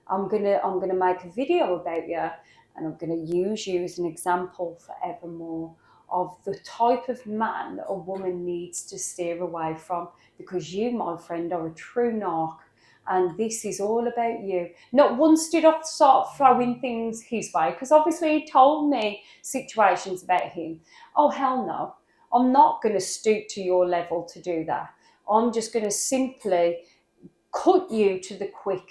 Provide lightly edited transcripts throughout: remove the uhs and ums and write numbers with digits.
I'm gonna make a video about you, and I'm gonna use you as an example forevermore of the type of man a woman needs to steer away from, because you, my friend, are a true narc. And this is all about you. Not once did I start throwing things his way, because obviously he told me situations about him. Oh, hell no. I'm not going to stoop to your level to do that. I'm just going to simply cut you to the quick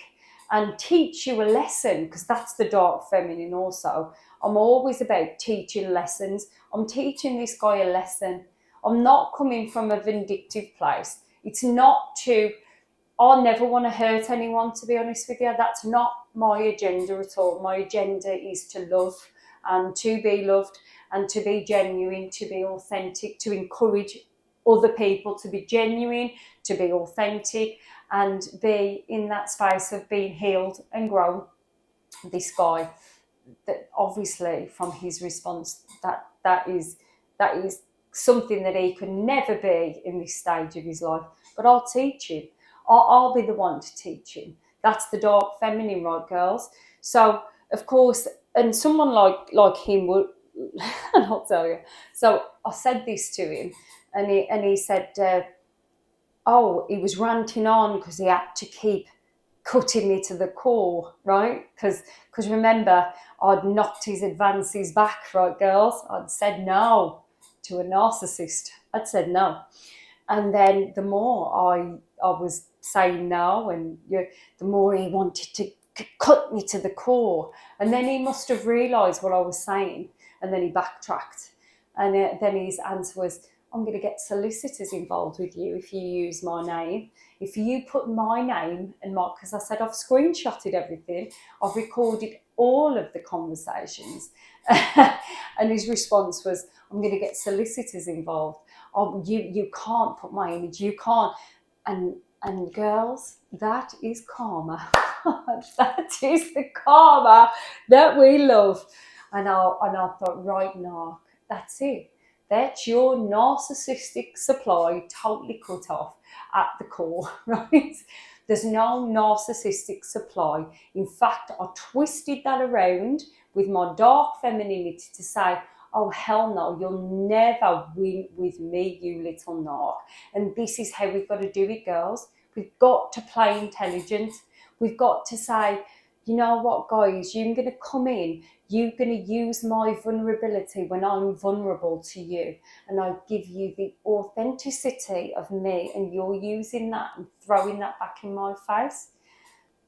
and teach you a lesson, because that's the dark feminine also. I'm always about teaching lessons. I'm teaching this guy a lesson. I'm not coming from a vindictive place. It's not to, I never want to hurt anyone, to be honest with you. That's not my agenda at all. My agenda is to love and to be loved and to be genuine, to be authentic, to encourage other people to be genuine, to be authentic, and be in that space of being healed and grown. This guy, that obviously from his response, that is something that he could never be in this stage of his life. But I'll teach him. I'll be the one to teach him. That's the dark feminine, right, girls? So of course, and someone like him would, and I'll tell you. So I said this to him, and he said, oh, he was ranting on because he had to keep cutting me to the core, right? Because remember, I'd knocked his advances back, right, girls? I'd said no to a narcissist. I'd said no. And then the more I was saying no, and the more he wanted to cut me to the core. And then he must have realised what I was saying, and then he backtracked. And then his answer was, I'm going to get solicitors involved with you if you use my name. If you put my name and my, because I said I've screenshotted everything, I've recorded all of the conversations. And his response was, I'm going to get solicitors involved. Oh, you can't put my image, you can't. And girls, that is karma. That is the karma that we love. And I thought, right, Narc, that's it. That's your narcissistic supply totally cut off at the core, right? There's no narcissistic supply. In fact, I twisted that around with my dark femininity to say, oh, hell no, you'll never win with me, you little narc. And this is how we've got to do it, girls. We've got to play intelligent. We've got to say, you know what, guys, you're going to come in, you're going to use my vulnerability when I'm vulnerable to you, and I give you the authenticity of me, and you're using that and throwing that back in my face.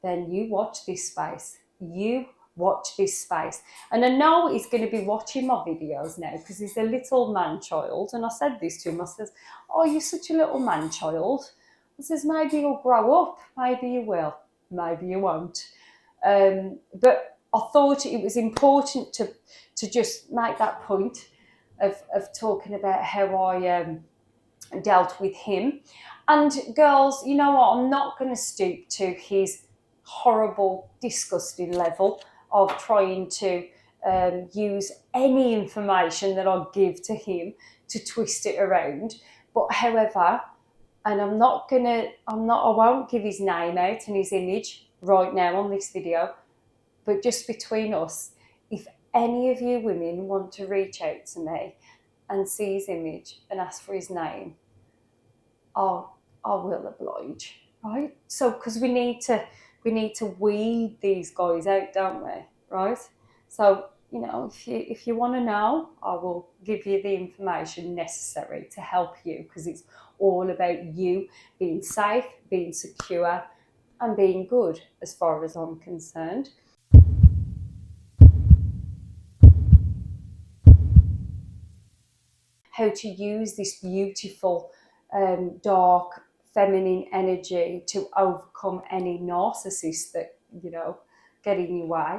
Then you watch this space. You watch this space. And I know he's going to be watching my videos now, because he's a little man-child. And I said this to him. I says, oh, you're such a little man-child. I says, maybe you'll grow up. Maybe you will. Maybe you won't. But I thought it was important to just make that point of talking about how I dealt with him. And girls, you know what? I'm not going to stoop to his horrible, disgusting level of trying to use any information that I give to him to twist it around. But however, and I won't give his name out and his image right now on this video, but just between us, if any of you women want to reach out to me and see his image and ask for his name, I will oblige, right? So, because we need to weed these guys out, don't we? Right? So, you know, if you want to know, I will give you the information necessary to help you, because it's all about you being safe, being secure, and being good, as far as I'm concerned. How to use this beautiful, dark, feminine energy to overcome any narcissist that, you know, get in your way,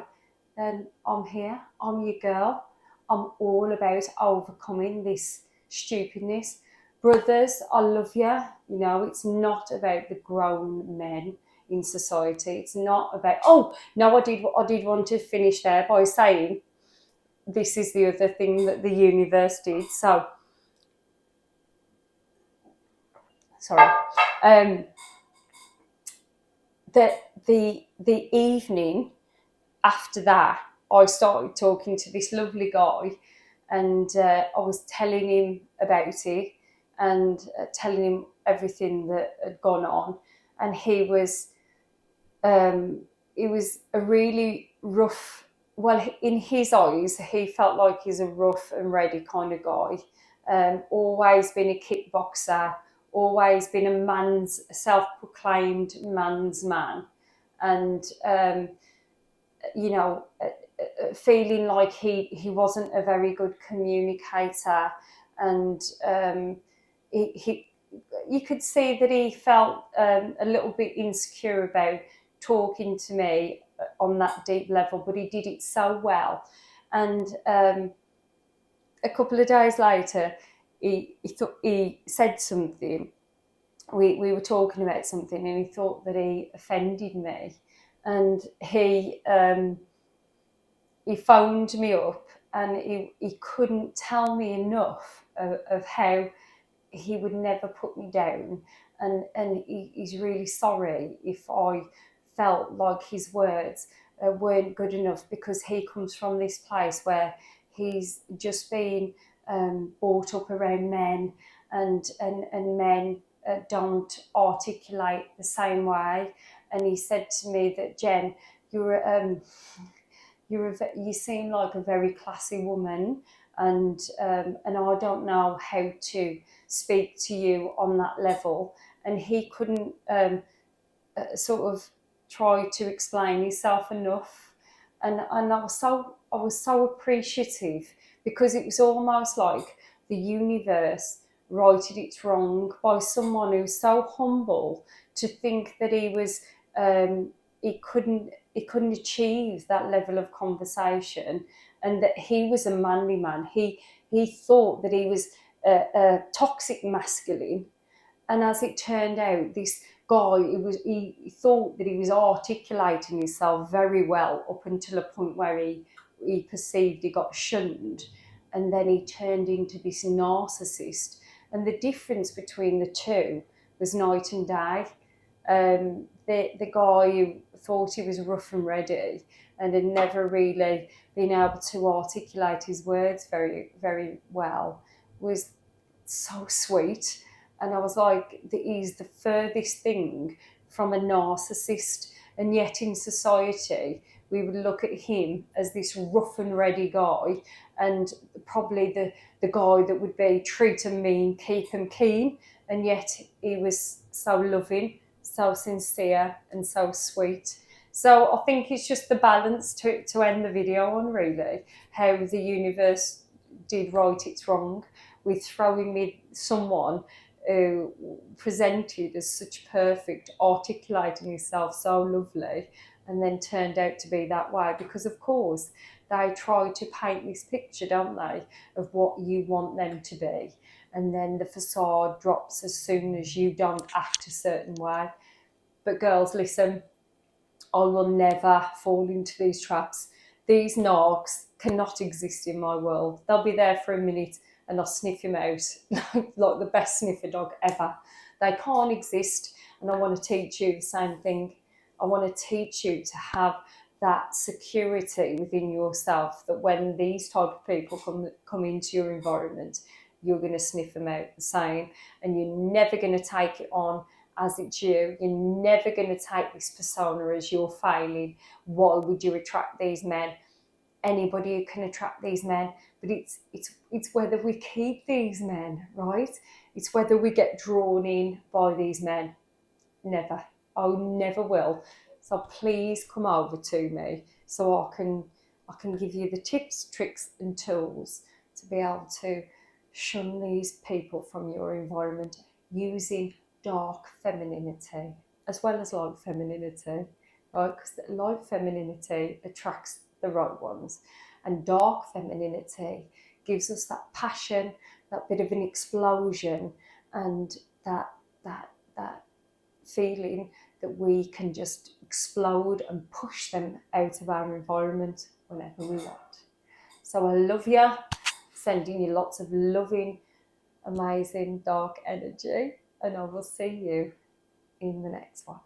then I'm here. I'm your girl. I'm all about overcoming this stupidness. Brothers, I love you. You know, it's not about the grown men in society. It's not about, oh, no, I did want to finish there by saying this is the other thing that the universe did. So, sorry. That the the evening after that, I started talking to this lovely guy, and I was telling him about it, and telling him everything that had gone on. And he was a really rough, well, in his eyes, he felt like he's a rough and ready kind of guy. Always been a kickboxer, always been a self-proclaimed man's man. And, feeling like he wasn't a very good communicator. And he you could see that he felt a little bit insecure about talking to me on that deep level, but he did it so well. And a couple of days later, he said something. We were talking about something, and he thought that he offended me, and he phoned me up, and he couldn't tell me enough of how he would never put me down, and he's really sorry if I felt like his words weren't good enough, because he comes from this place where he's just been brought up around men, and men don't articulate the same way. And he said to me that, Jen, you seem like a very classy woman, and I don't know how to speak to you on that level. And he couldn't sort of try to explain himself enough. And I was so appreciative, because it was almost like the universe righted its wrong by someone who's so humble to think that he couldn't achieve that level of conversation, and that he was a manly man. He thought that he was a toxic masculine, and as it turned out, this guy, he thought that he was articulating himself very well up until a point where he perceived he got shunned, and then he turned into this narcissist. And the difference between the two was night and day. The guy who thought he was rough and ready and had never really been able to articulate his words very, very well was so sweet. And I was like, he's the furthest thing from a narcissist. And yet in society, we would look at him as this rough and ready guy, and probably the guy that would be treat him mean, keep him keen. And yet he was so loving, so sincere, and so sweet. So I think it's just the balance to end the video on, really, how the universe did right its wrong with throwing me someone who presented as such perfect, articulating himself so lovely, and then turned out to be that way. Because of course they try to paint this picture, don't they, of what you want them to be, and then the facade drops as soon as you don't act a certain way. But girls, listen, I will never fall into these traps. These narcs cannot exist in my world. They'll be there for a minute and I'll sniff him out like the best sniffer dog ever. They can't exist, and I want to teach you the same thing. I want to teach you to have that security within yourself, that when these type of people come into your environment, you're going to sniff them out the same, and you're never going to take it on as it's you. You're never going to take this persona as you're failing. Why would you attract these men? Anybody who can attract these men, but it's whether we keep these men, right? It's whether we get drawn in by these men. Never. I never will. So please come over to me so I can give you the tips, tricks, and tools to be able to shun these people from your environment using dark femininity as well as light femininity, right? Because light femininity attracts the right ones, and dark femininity gives us that passion, that bit of an explosion, and that feeling that we can just explode and push them out of our environment whenever we want. So I love you, sending you lots of loving, amazing dark energy, and I will see you in the next one.